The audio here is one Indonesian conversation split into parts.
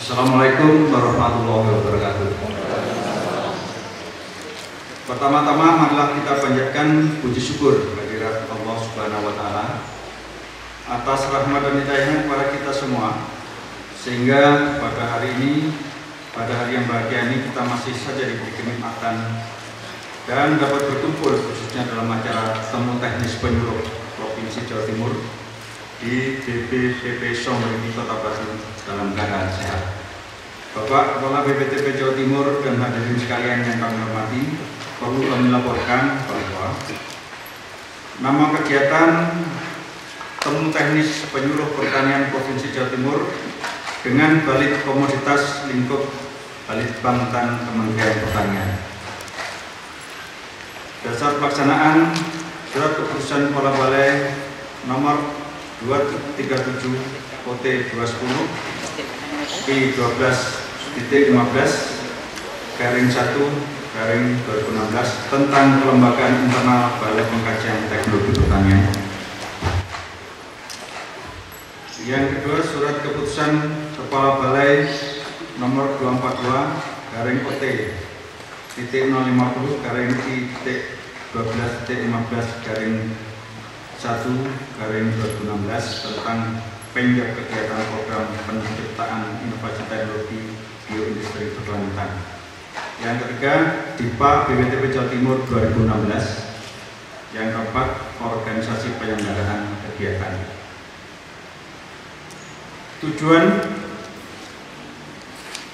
Assalamualaikum warahmatullahi wabarakatuh. Pertama-tama marilah kita panjatkan puji syukur kehadirat Allah Subhanahu wa taala atas rahmat dan hidayahnya kepada kita semua, sehingga pada hari ini, pada hari yang bahagia ini, kita masih saja diberi kenikmatan dan dapat berkumpul khususnya dalam acara temu teknis penyuluh Provinsi Jawa Timur di BPTP Songringi Kota Batu dalam keadaan sehat. Bapak Kepala BPTP Jawa Timur dan hadirin sekalian yang kami hormati, perlu kami laporkan bahwa nama kegiatan temu teknis penyuluh pertanian Provinsi Jawa Timur dengan Balit Komoditas lingkup Balitbangtan Kementerian Pertanian. Dasar pelaksanaan Surat Keputusan Kepala Balai nomor 237 OT 210 P12.15/1/2016 tentang kelembagaan internal Balai Pengkajian Teknologi Pertanian. Yang kedua, Surat Keputusan Kepala Balai nomor 242/OT-050/12.15/1/2016 tentang penjag kegiatan program penciptaan inovasi teknologi bioindustri berkelanjutan. Yang ketiga, DIPA BPTP Jawa Timur 2016. Yang keempat, organisasi penyelenggaraan kegiatan.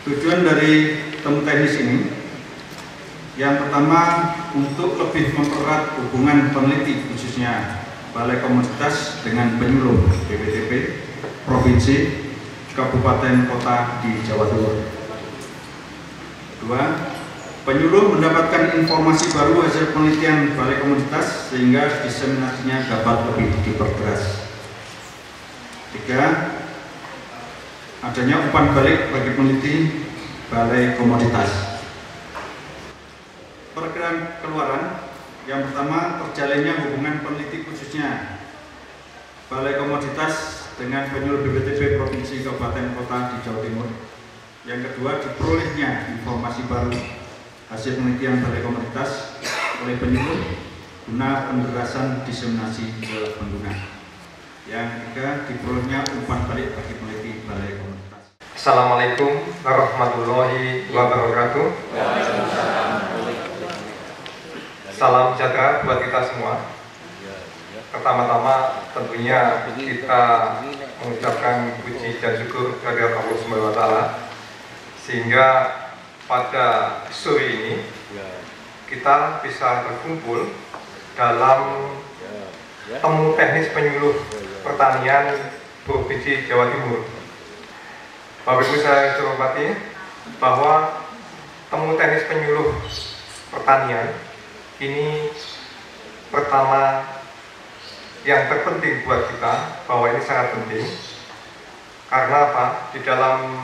Tujuan dari temu teknis ini, yang pertama, untuk lebih mempererat hubungan peneliti khususnya Balai Komoditas dengan penyuluh BPTP Provinsi, Kabupaten, Kota di Jawa Timur. Dua, penyuluh mendapatkan informasi baru hasil penelitian Balai Komoditas sehingga diseminasinya dapat lebih diperjelas. Tiga, adanya umpan balik bagi peneliti Balai Komoditas. Perkiraan keluaran, yang pertama, terjalinnya hubungan peneliti khususnya Balai Komoditas dengan penyuluh BPTP Provinsi, Kabupaten, Kota di Jawa Timur. Yang kedua, diperolehnya informasi baru hasil penelitian Balai Komoditas oleh penyuluh guna pemberasan diseminasi ke pengguna. Yang ketiga, diperolehnya umpan balik bagi peneliti Balai Komoditas. Assalamualaikum warahmatullahi wabarakatuh. Salam sejahtera buat kita semua. Pertama-tama tentunya kita mengucapkan puji dan syukur kepada Allah Subhanahu wa taala sehingga pada sore ini kita bisa berkumpul dalam temu teknis penyuluh pertanian Provinsi Jawa Timur. Bapak Ibu saya hormati bahwa temu teknis penyuluh pertanian ini pertama yang terpenting buat kita, bahwa ini sangat penting karena apa? Di dalam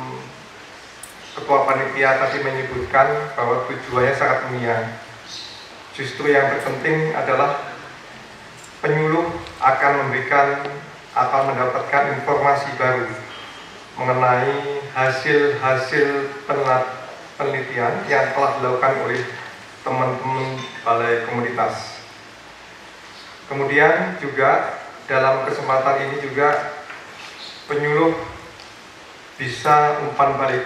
Ketua Panitia tadi menyebutkan bahwa tujuannya sangat mulia. Justru yang terpenting adalah penyuluh akan memberikan atau mendapatkan informasi baru mengenai hasil-hasil penelitian yang telah dilakukan oleh teman-teman Balai Komoditas. Kemudian juga dalam kesempatan ini juga penyuluh bisa umpan balik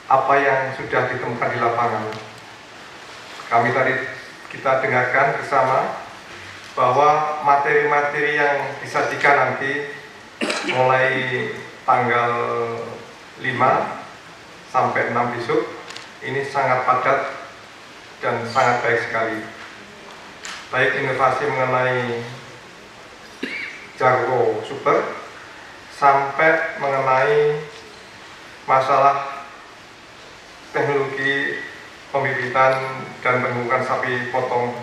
apa yang sudah ditemukan di lapangan. Kita dengarkan bersama bahwa materi-materi yang disajikan nanti mulai tanggal 5 sampai 6 besok ini sangat padat dan sangat baik sekali. Baik inovasi mengenai Jarwo Super sampai mengenai masalah teknologi pembibitan dan pemupukan sapi potong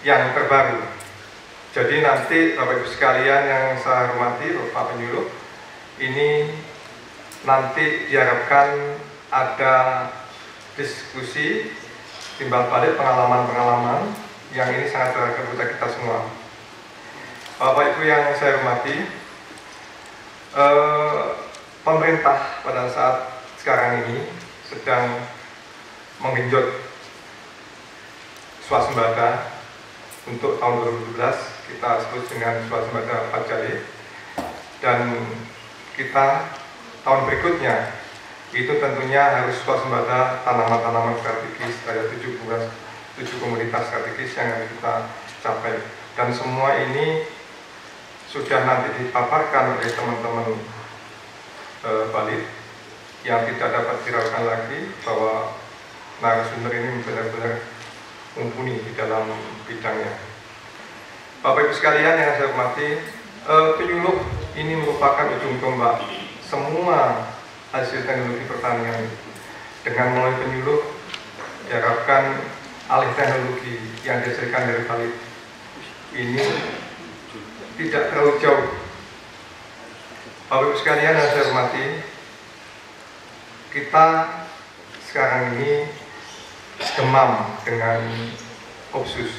yang terbaru. Jadi nanti Bapak Ibu sekalian yang saya hormati, Bapak Penyuluh, ini nanti diharapkan ada diskusi timbal balik pengalaman-pengalaman yang ini sangat berharga buat kita semua. Bapak Ibu yang saya hormati, pemerintah pada saat sekarang ini sedang menggenjot swasembada untuk tahun 2017, kita sebut dengan swasembada Pajale, dan kita tahun berikutnya itu tentunya harus swasembada tanaman-tanaman strategis. Ada 7 komoditas strategis yang harus kita capai, dan semua ini sudah nanti dipaparkan oleh teman-teman Balit yang tidak dapat diragukan lagi bahwa narasumber ini benar-benar mumpuni di dalam bidangnya. Bapak Ibu sekalian yang saya hormati, penyuluh ini merupakan ujung tombak semua hasil teknologi pertanian. Dengan melalui penyuluh diharapkan alih teknologi yang dihasilkan dari Balit ini tidak terlalu jauh. Bapak Ibu sekalian yang saya hormati, kita sekarang ini demam dengan Opsus.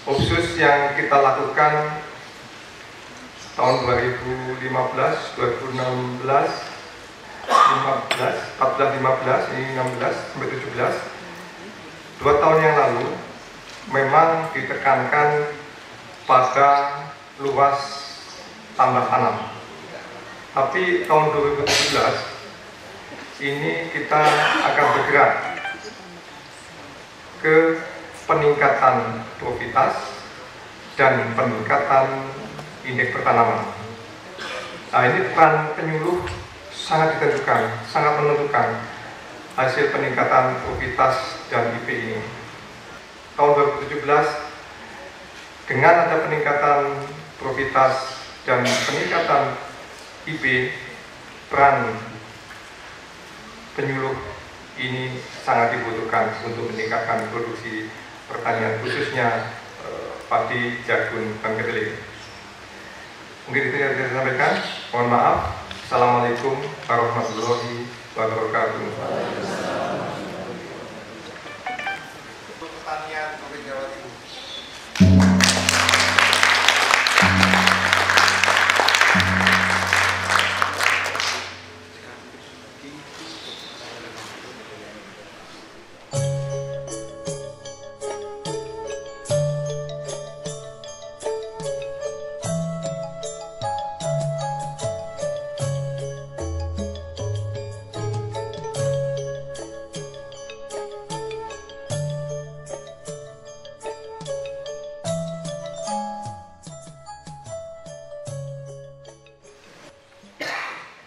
Opsus yang kita lakukan tahun 2015, 2016, 14, 15, ini 16 sampai 17. 2 tahun yang lalu memang ditekankan pada luas tambah tanam. Tapi tahun 2017 ini kita akan bergerak ke peningkatan profitas dan peningkatan indeks pertanaman. Nah, ini peran penyuluh sangat ditentukan, sangat menentukan hasil peningkatan profitas dan IP ini. Tahun 2017 dengan ada peningkatan profitas dan peningkatan IP, peran penyuluh ini sangat dibutuhkan untuk meningkatkan produksi pertanian, khususnya padi, jagung, dan kedelai. Mungkin itu yang saya sampaikan. Mohon maaf. Assalamualaikum warahmatullahi wabarakatuh. Pertanian Provinsi Jawa Timur.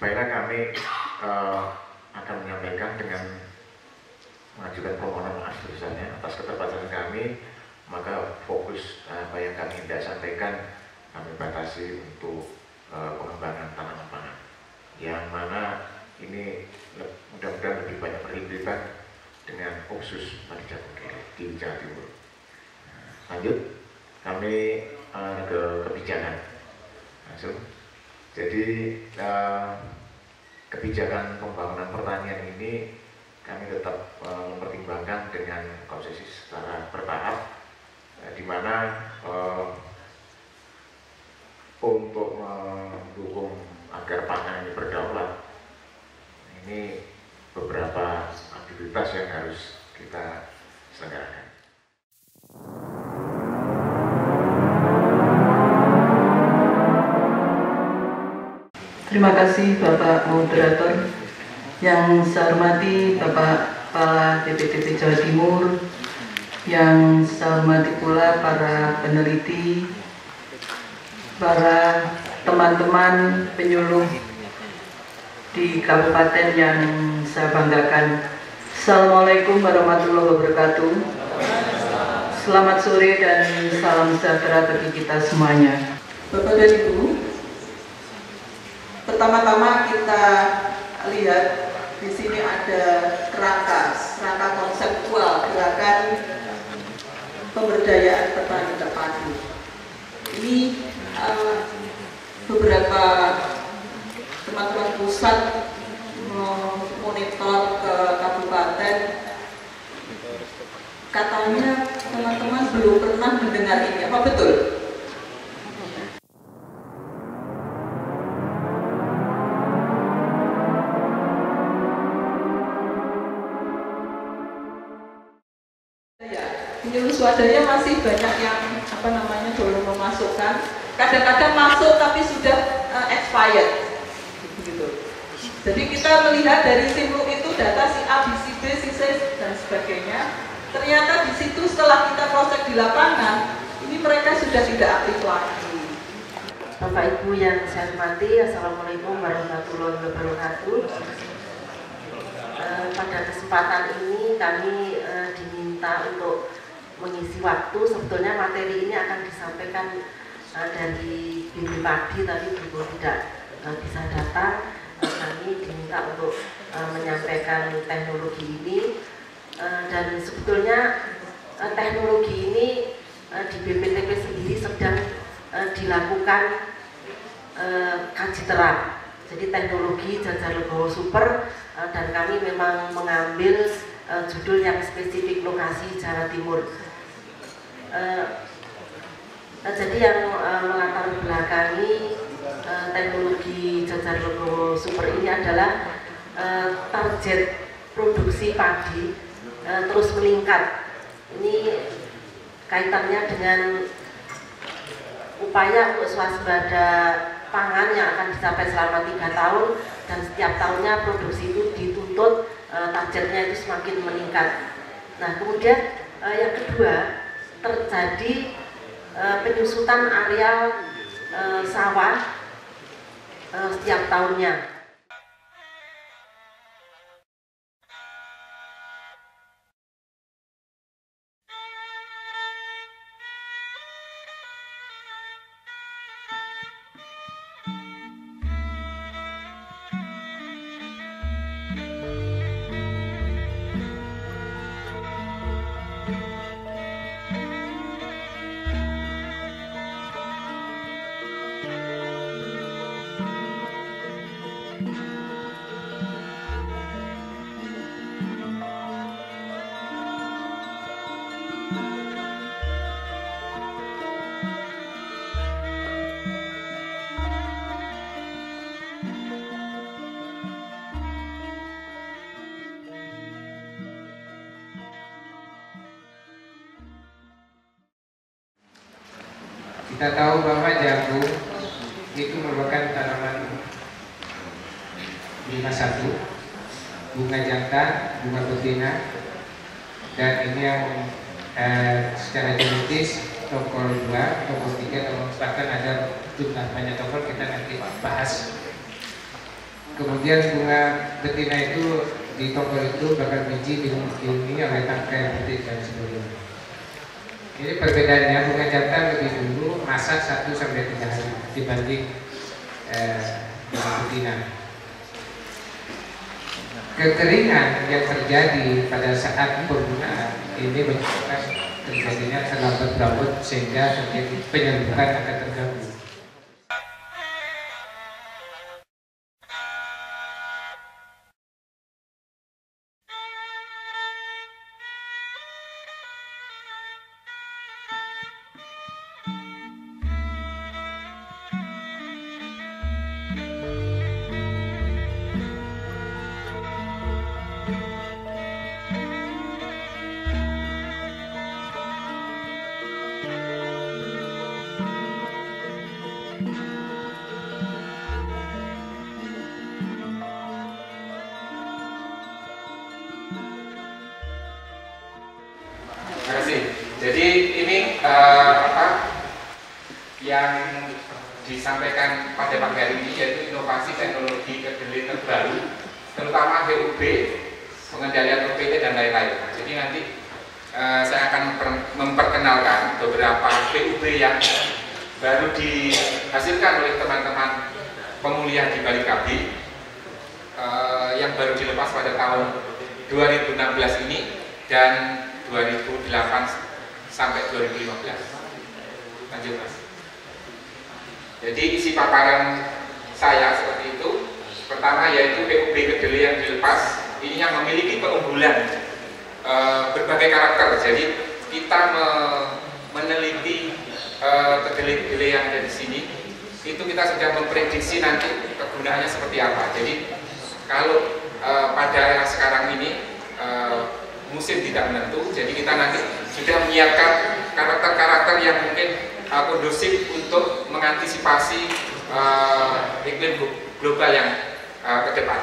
Baiklah, kami akan menyampaikan dengan mengajukan permohonan maaf sebesarnya atas keterbatasan kami, maka fokus apa yang kami hendak sampaikan kami batasi untuk pengembangan tanaman pangan, yang mana ini mudah-mudahan lebih banyak berlibat dengan Opsus padi jagung kedelai di Jawa Timur. Lanjut, kami ke kebijakan langsung. Jadi kebijakan pembangunan pertanian ini kami tetap mempertimbangkan dengan konsesi secara bertahap, di mana untuk mendukung agar pangan ini berdaulat, ini beberapa aktivitas yang harus kita selenggarakan. Terima kasih Bapak Moderator. Yang saya hormati Bapak Kepala BPPT Jawa Timur, yang saya hormati pula para peneliti, para teman-teman penyuluh di kabupaten yang saya banggakan. Assalamualaikum warahmatullahi wabarakatuh. Selamat sore dan salam sejahtera bagi kita semuanya. Bapak dan Ibu, Pertama-tama kita lihat di sini ada kerangka konseptual gerakan pemberdayaan petani terpadu. Ini beberapa teman-teman pusat memonitor ke kabupaten, katanya teman-teman belum pernah mendengar ini, apa betul? Penyuluh swadaya masih banyak yang belum memasukkan. Kadang-kadang masuk tapi sudah expired, gitu. Jadi kita melihat dari Simluk itu data si A, B, si B, si C dan sebagainya. Ternyata di situ setelah kita proses di lapangan, ini mereka sudah tidak aktif lagi. Bapak Ibu yang saya hormati, Assalamualaikum warahmatullahi wabarakatuh. Pada kesempatan ini kami diminta untuk mengisi waktu. Sebetulnya materi ini akan disampaikan dari BB Padi, tapi Ibu tidak bisa datang. Kami diminta untuk menyampaikan teknologi ini, dan sebetulnya teknologi ini di BPTP sendiri sedang dilakukan kaji terang. Jadi teknologi Jajar Legowo Super, dan kami memang mengambil judul yang spesifik lokasi Jawa Timur. Jadi yang melatar belakangi teknologi Jajar Legowo Super ini adalah target produksi padi terus meningkat. Ini kaitannya dengan upaya untuk swasembada pangan yang akan dicapai selama 3 tahun, dan setiap tahunnya produksi itu dituntut targetnya itu semakin meningkat. Nah, kemudian yang kedua, terjadi penyusutan areal sawah setiap tahunnya. Kita tahu bahwa jagung itu merupakan tanaman 51, bunga jantan, bunga betina, dan ini yang secara genetis tokol 2, tokol 3, tokol 4, bahkan ada jumlah banyak tokol, kita nanti bahas. Kemudian bunga betina itu di tokol itu bakal biji dilindungi oleh tangkai putih dan sebagainya. Ini perbedaannya, bunga jantan lebih dulu masak 1-3 hari dibanding bunga betina. Kekeringan yang terjadi pada saat penggunaan ini menyebabkan terjadinya terlambat rambut sehingga terjadi penyaluran akan terganggu. Terima kasih. Jadi ini yang disampaikan pada pagi hari ini yaitu inovasi teknologi kedelai terbaru, terutama VUB, pengendalian UPT dan lain-lain. Jadi nanti saya akan memperkenalkan beberapa VUB yang baru dihasilkan oleh teman-teman pemulihan di Bali KB yang baru dilepas pada tahun 2016 ini dan 2008 sampai 2015. Lanjut Mas. Jadi isi paparan saya seperti itu. Pertama yaitu PUB kedelai yang dilepas ini yang memiliki keunggulan berbagai karakter. Jadi kita meneliti kedelai-kedelai yang ada di sini, itu kita sudah memprediksi nanti kegunaannya seperti apa. Jadi kalau pada era sekarang ini musim tidak menentu, jadi kita nanti sudah menyiapkan karakter-karakter yang mungkin kondusif untuk mengantisipasi iklim global yang ke depan.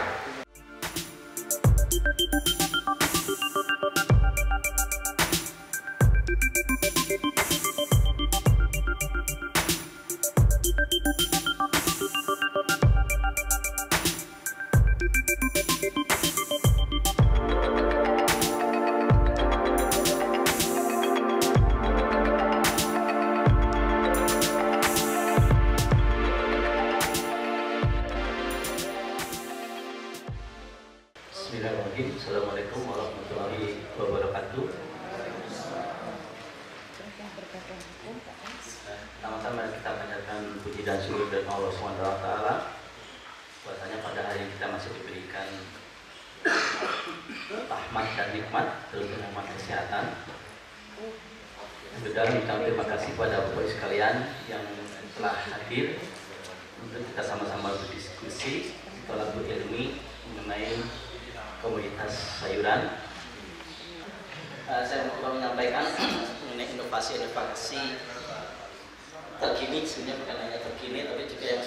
Bismillahirrahmanirrahim. Assalamualaikum warahmatullahi wabarakatuh. Pertama-tama kita panjatkan puji dan syukur dari Allah SWT. Bahwasanya pada hari ini kita masih diberikan rahmat dan nikmat, terutama nikmat kesehatan. Dan kami terima kasih pada Bapak sekalian yang telah hadir untuk kita sama-sama berdiskusi tolak ilmi mengenai komunitas sayuran. Saya mau menyampaikan mengenai inovasi-inovasi terkini, sebenarnya bukan hanya terkini tapi juga yang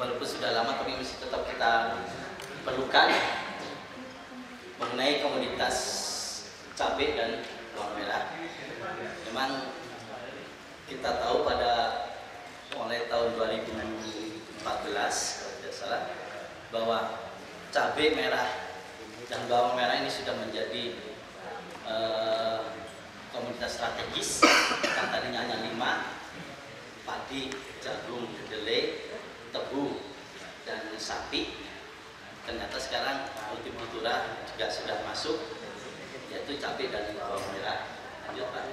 walaupun sudah lama tapi masih tetap kita perlukan mengenai komunitas cabai dan bawang merah. Memang kita tahu pada mulai tahun 2014 kalau tidak salah bahwa cabai merah dan bawang merah ini sudah menjadi komoditas strategis. Yang tadinya hanya 5, padi, jagung, kedelai, tebu, dan sapi. Ternyata sekarang hortikultura juga sudah masuk, yaitu cabai dan bawang merah. Lanjut Pak.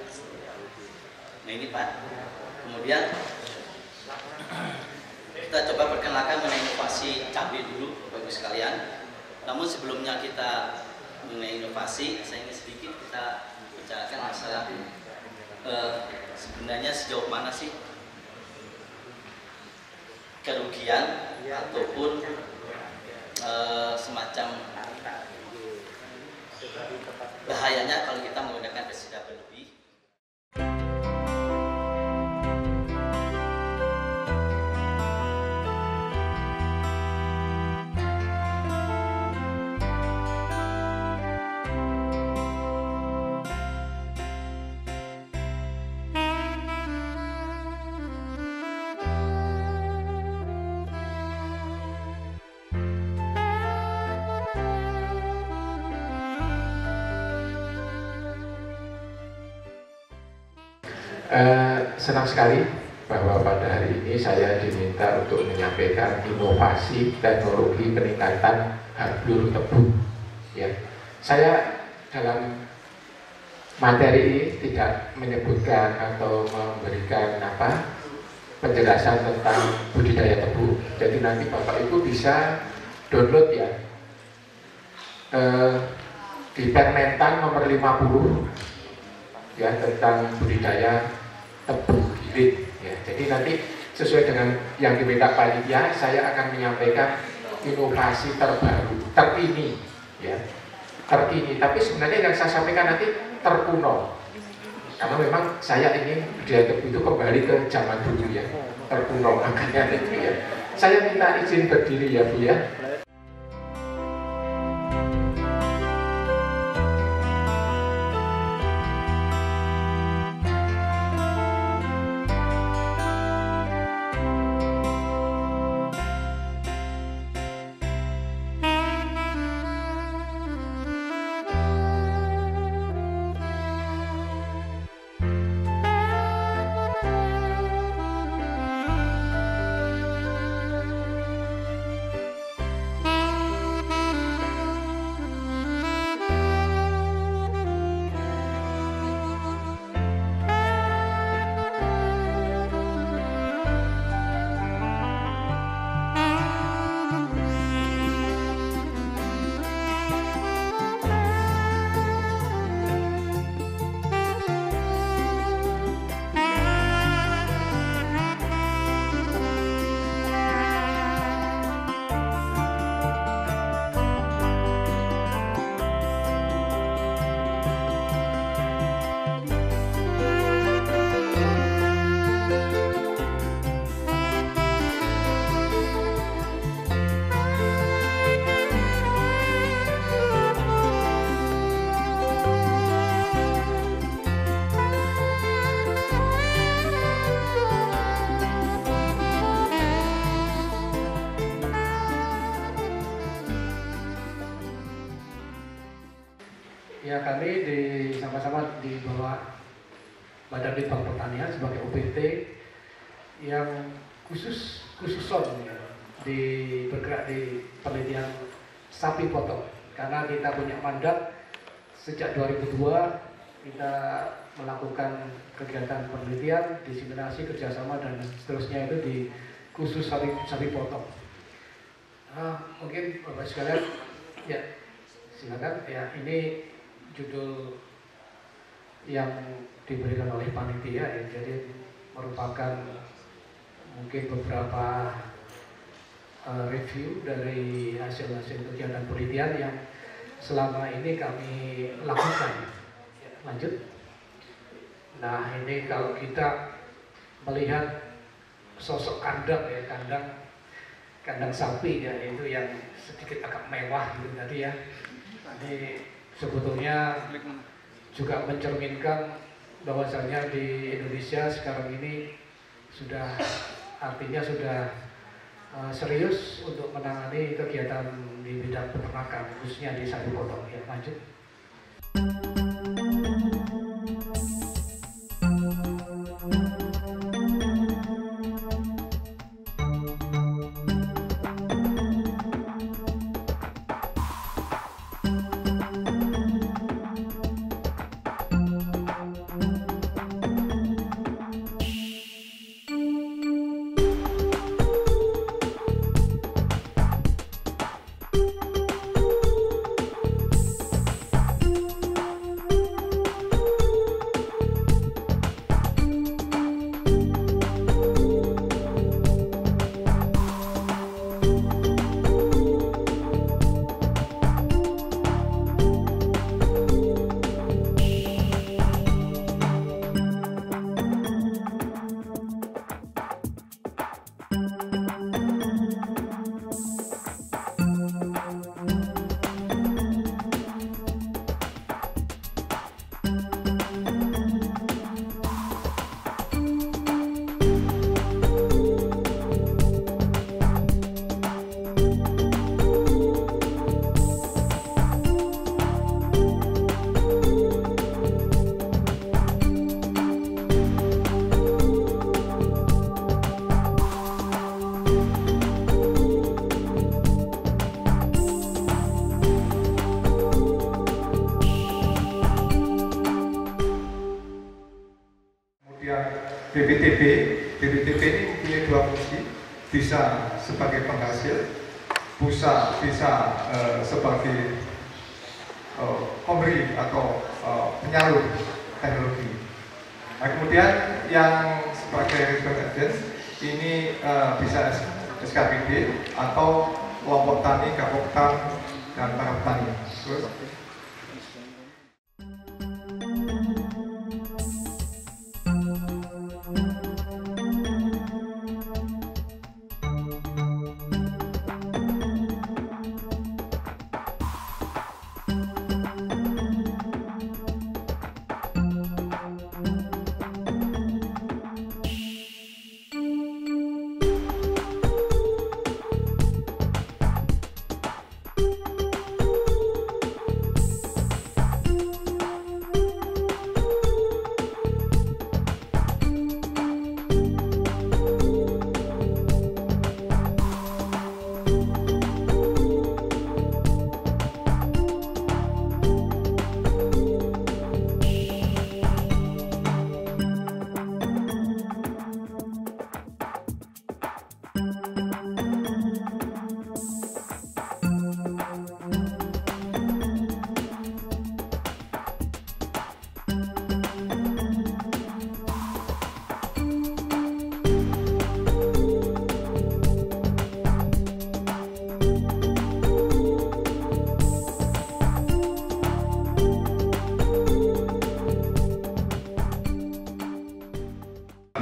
Nah ini Pak. Kemudian kita coba perkenalkan mengenai inovasi cabai dulu Bapak Ibu sekalian. Namun sebelumnya kita mengenai inovasi, saya ingin sedikit kita bicarakan masalah sebenarnya sejauh mana sih kerugian ataupun semacam bahayanya kalau kita menggunakan pestisida berlebih. Senang sekali bahwa pada hari ini saya diminta untuk menyampaikan inovasi teknologi peningkatan hablur tebu. Ya, saya dalam materi ini tidak menyebutkan atau memberikan penjelasan tentang budidaya tebu. Jadi nanti Bapak Ibu bisa download ya di Permentan nomor 50 ya tentang budidaya tebu gilit ya. Jadi nanti sesuai dengan yang diminta panitia, saya akan menyampaikan inovasi terbaru, terkini ya, terkini. Tapi sebenarnya yang saya sampaikan nanti terkuno, karena memang saya ingin budidaya tebu itu kembali ke zaman dulu ya, terkuno. Makanya itu ya, saya minta izin berdiri ya Bu ya. tentunya kami sama-sama di bawah Badan Litbang Pertanian sebagai OPT yang khususon ya, bergerak di penelitian sapi potong, karena kita punya mandat sejak 2002 kita melakukan kegiatan penelitian, diseminasi, kerjasama dan seterusnya itu di khusus sapi potong. Mungkin Bapak sekalian, ya silakan. Ya, ini judul yang diberikan oleh panitia ya, jadi merupakan mungkin beberapa review dari hasil-hasil kegiatan penelitian yang selama ini kami lakukan. Ya, lanjut. Nah, ini kalau kita melihat sosok kandang ya, kandang sapi ya, itu yang sedikit agak mewah gitu tadi ya. Ini sebetulnya juga mencerminkan bahwasanya di Indonesia sekarang ini sudah serius untuk menangani kegiatan di bidang peternakan khususnya di sapi potong. Ya, lanjut. BPTB ini punya dua fungsi, bisa sebagai penghasil, bisa sebagai pemberi atau penyalur teknologi. Nah, kemudian yang sebagai response agent ini bisa SKPD atau kelompok tani, Gapoktan, dan para petani. Terus,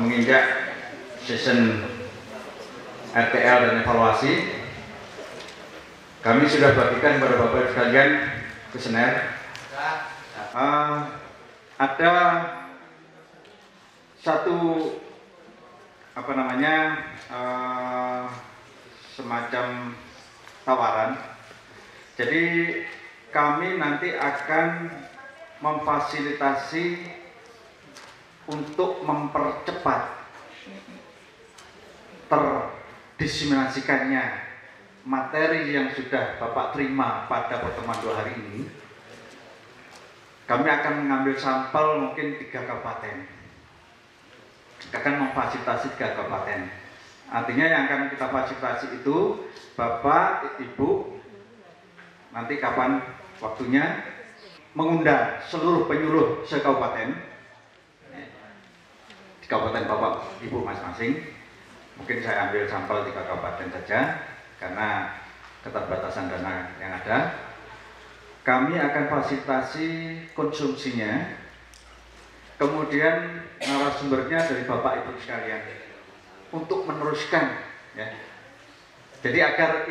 menginjak session RTL dan evaluasi, kami sudah bagikan kepada Bapak sekalian kuesioner. Ada satu semacam tawaran. Jadi kami nanti akan memfasilitasi untuk mempercepat terdiseminasikannya materi yang sudah Bapak terima pada pertemuan 2 hari ini. Kami akan mengambil sampel mungkin 3 kabupaten, akan memfasilitasi 3 kabupaten. Artinya yang akan kita fasilitasi itu Bapak, Ibu, nanti kapan waktunya mengundang seluruh penyuluh se-kabupaten, di kabupaten Bapak, Ibu masing-masing. Mungkin saya ambil sampel 3 kabupaten saja karena keterbatasan dana yang ada. Kami akan fasilitasi konsumsinya, kemudian narasumbernya dari Bapak Ibu sekalian untuk meneruskan, ya. Jadi agar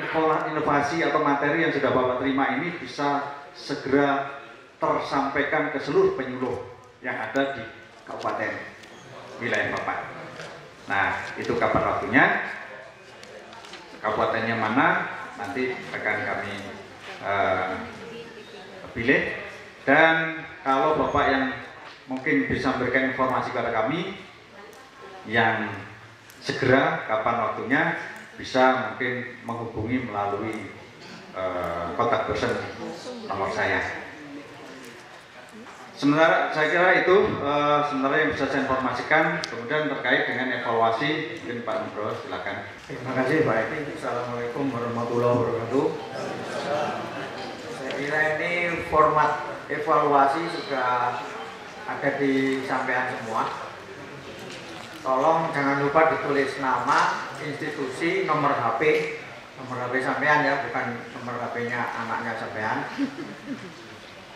inovasi atau materi yang sudah Bapak terima ini bisa segera tersampaikan ke seluruh penyuluh yang ada di kabupaten wilayah Bapak. Nah, itu kapan waktunya, kabupatennya mana, nanti akan kami pilih. Dan kalau Bapak yang mungkin bisa memberikan informasi kepada kami yang segera kapan waktunya, bisa mungkin menghubungi melalui kontak person nomor saya. Sementara saya kira itu sebenarnya yang bisa saya informasikan. Kemudian terkait dengan evaluasi, mungkin Pak Nugro silakan. Terima kasih Pak Edi. Assalamualaikum warahmatullahi wabarakatuh. Saya kira ini format evaluasi sudah ada di sampean semua. Tolong jangan lupa ditulis nama, institusi, nomor HP sampean ya, bukan nomor HP-nya anaknya sampean.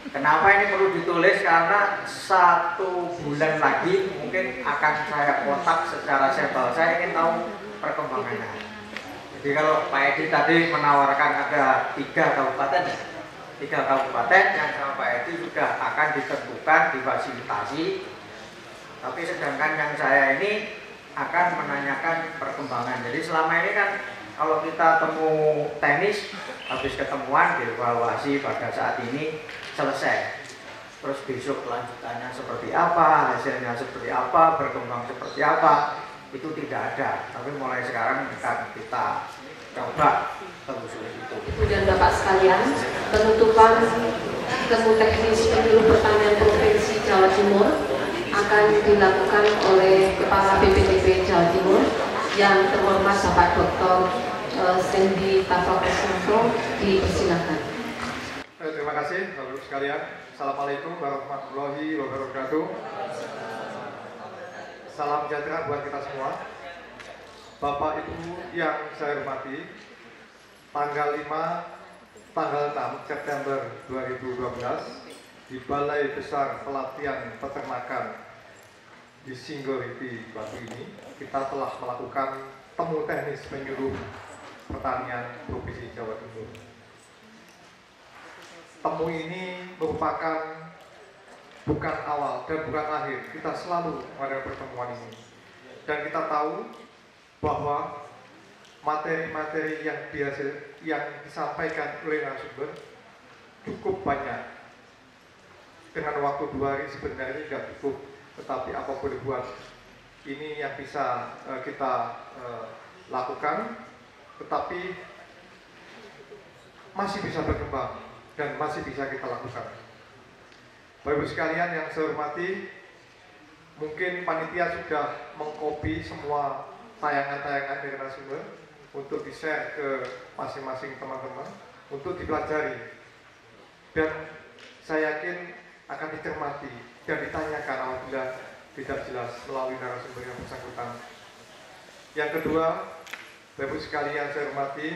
Kenapa ini perlu ditulis? Karena 1 bulan lagi mungkin akan saya kontak secara sampel. Saya ingin tahu perkembangannya. Jadi kalau Pak Edi tadi menawarkan ada 3 kabupaten yang sama Pak Edi sudah akan ditentukan, difasilitasi. Tapi sedangkan yang saya ini akan menanyakan perkembangan. Jadi selama ini kan kalau kita temu teknis, habis ketemuan dievaluasi pada saat ini selesai. Terus besok kelanjutannya seperti apa, hasilnya seperti apa, berkembang seperti apa, itu tidak ada. Tapi mulai sekarang kita coba telusuri itu. Ibu dan Bapak sekalian, penutupan temu teknis pemilu pertanian Provinsi Jawa Timur akan dilakukan oleh Kepala BPTP Jawa Timur yang terhormat Bapak Dr. Sandy Tafakasyanto, dipersilakan. Terima kasih Bapak-Ibu sekalian. Assalamualaikum warahmatullahi wabarakatuh. Salam sejahtera buat kita semua. Bapak Ibu yang saya hormati, tanggal 6 September 2012 di Balai Besar Pelatihan Peternakan di Singgoriti Batu ini, kita telah melakukan temu teknis penyuluh pertanian Provinsi Jawa Timur. Temu ini merupakan bukan awal dan bukan akhir. Kita selalu ada pertemuan ini. Dan kita tahu bahwa materi-materi yang disampaikan oleh narasumber cukup banyak. Dengan waktu 2 hari sebenarnya tidak cukup, tetapi apa boleh buat, ini yang bisa kita lakukan, tetapi masih bisa berkembang dan masih bisa kita lakukan. Bapak-Ibu sekalian yang saya hormati, mungkin panitia sudah mengcopy semua tayangan-tayangan dari narasumber untuk di-share ke masing-masing teman-teman untuk dipelajari, dan saya yakin akan dicermati dan ditanyakan apabila tidak jelas melalui narasumber yang bersangkutan. Yang kedua, Bapak-Ibu sekalian saya hormati,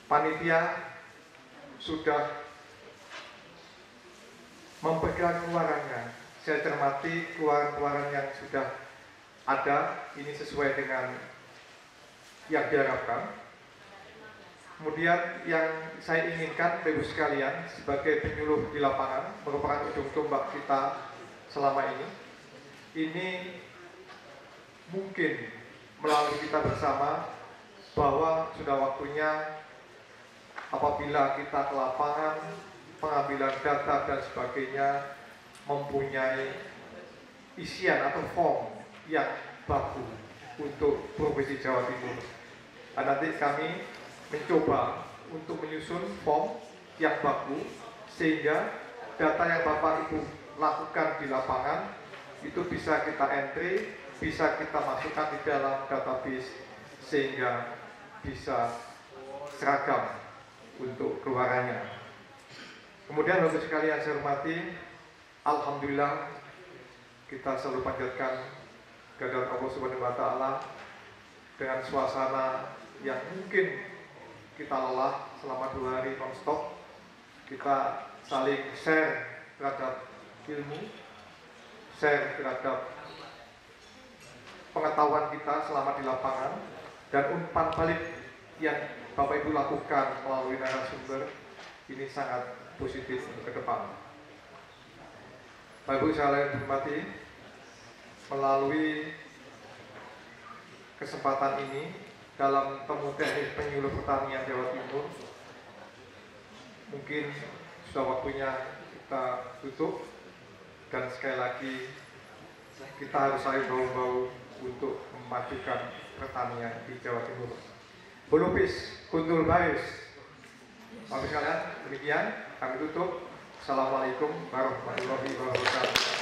panitia sudah memberikan keluarannya. Saya cermati keluaran-keluaran yang sudah ada, ini sesuai dengan yang diharapkan. Kemudian yang saya inginkan Bapak-Ibu sekalian sebagai penyuluh di lapangan, merupakan ujung tombak kita selama ini mungkin melalui kita bersama bahwa sudah waktunya apabila kita ke lapangan pengambilan data dan sebagainya mempunyai isian atau form yang baku untuk Provinsi Jawa Timur. Dan nanti kami mencoba untuk menyusun form yang baku sehingga data yang Bapak Ibu lakukan di lapangan itu bisa kita entry, bisa kita masukkan di dalam database sehingga bisa seragam untuk keluarannya. Kemudian Bapak sekalian saya hormati, alhamdulillah kita selalu panjatkan kehadirat Allah Subhanahu wa taala dengan suasana yang mungkin kita lelah selama 2 hari non-stop. Kita saling share terhadap ilmu, share terhadap pengetahuan kita selama di lapangan, dan umpan balik yang Bapak Ibu lakukan melalui narasumber ini sangat positif untuk ke depan. Bapak Ibu saya hormati, melalui kesempatan ini dalam temu teknik penyuluh pertanian Jawa Timur, mungkin sudah waktunya kita tutup, dan sekali lagi kita harus saling bahu-bahu untuk memajukan pertanian di Jawa Timur. Bolupis, kuntul baris. Bapak sekalian, demikian kami tutup. Assalamualaikum warahmatullahi wabarakatuh.